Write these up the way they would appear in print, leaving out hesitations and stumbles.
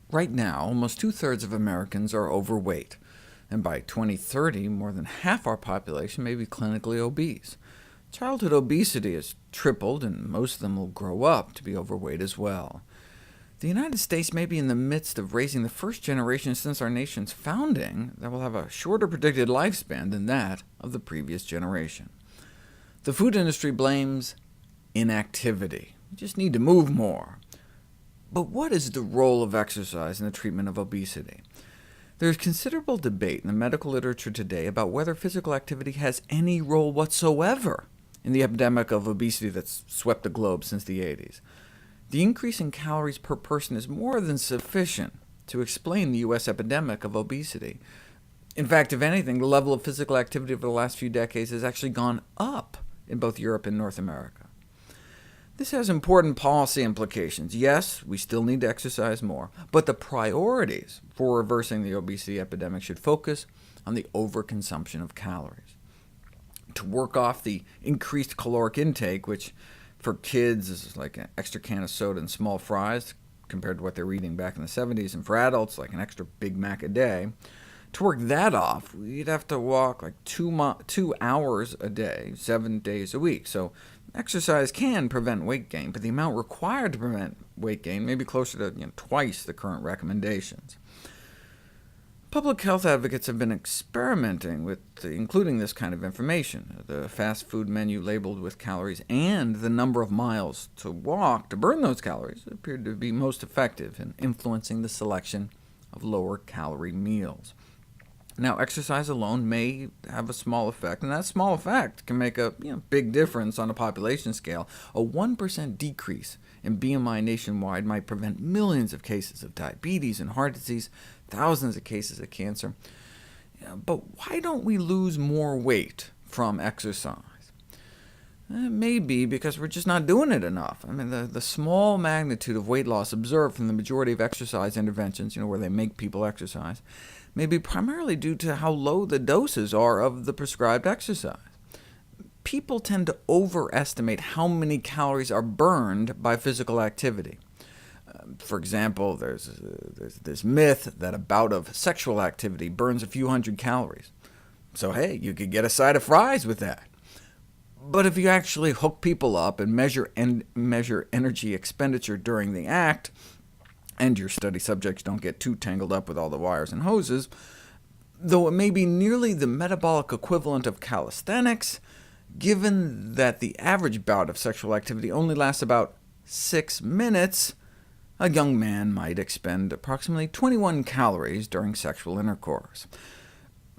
Right now, almost two-thirds of Americans are overweight, and by 2030, more than half our population may be clinically obese. Childhood obesity has tripled, and most of them will grow up to be overweight as well. The United States may be in the midst of raising the first generation since our nation's founding that will have a shorter predicted lifespan than that of the previous generation. The food industry blames inactivity. We just need to move more. But what is the role of exercise in the treatment of obesity? There is considerable debate in the medical literature today about whether physical activity has any role whatsoever in the epidemic of obesity that's swept the globe since the 80s. The increase in calories per person is more than sufficient to explain the U.S. epidemic of obesity. In fact, if anything, the level of physical activity over the last few decades has actually gone up in both Europe and North America. This has important policy implications. Yes, we still need to exercise more, but the priorities for reversing the obesity epidemic should focus on the overconsumption of calories. To work off the increased caloric intake, which for kids is like an extra can of soda and small fries, compared to what they were eating back in the 70s, and for adults, like an extra Big Mac a day, to work that off, we'd have to walk like 2 hours a day, 7 days a week. So exercise can prevent weight gain, but the amount required to prevent weight gain may be closer to twice the current recommendations. Public health advocates have been experimenting with including this kind of information. The fast food menu labeled with calories and the number of miles to walk to burn those calories appeared to be most effective in influencing the selection of lower-calorie meals. Now, exercise alone may have a small effect, and that small effect can make a big difference on a population scale. A 1% decrease in BMI nationwide might prevent millions of cases of diabetes and heart disease, thousands of cases of cancer. But why don't we lose more weight from exercise? It may be because we're just not doing it enough. I mean, the small magnitude of weight loss observed from the majority of exercise interventions, where they make people exercise, may be primarily due to how low the doses are of the prescribed exercise. People tend to overestimate how many calories are burned by physical activity. For example, there's this myth that a bout of sexual activity burns a few hundred calories. So hey, you could get a side of fries with that. But if you actually hook people up and measure energy expenditure during the act, and your study subjects don't get too tangled up with all the wires and hoses, though it may be nearly the metabolic equivalent of calisthenics, given that the average bout of sexual activity only lasts about 6 minutes, a young man might expend approximately 21 calories during sexual intercourse.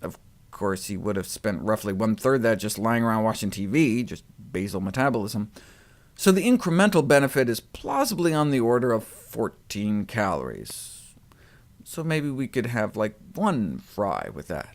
Of course, he would have spent roughly one-third that just lying around watching TV, just basal metabolism. So the incremental benefit is plausibly on the order of 14 calories. So maybe we could have like one fry with that.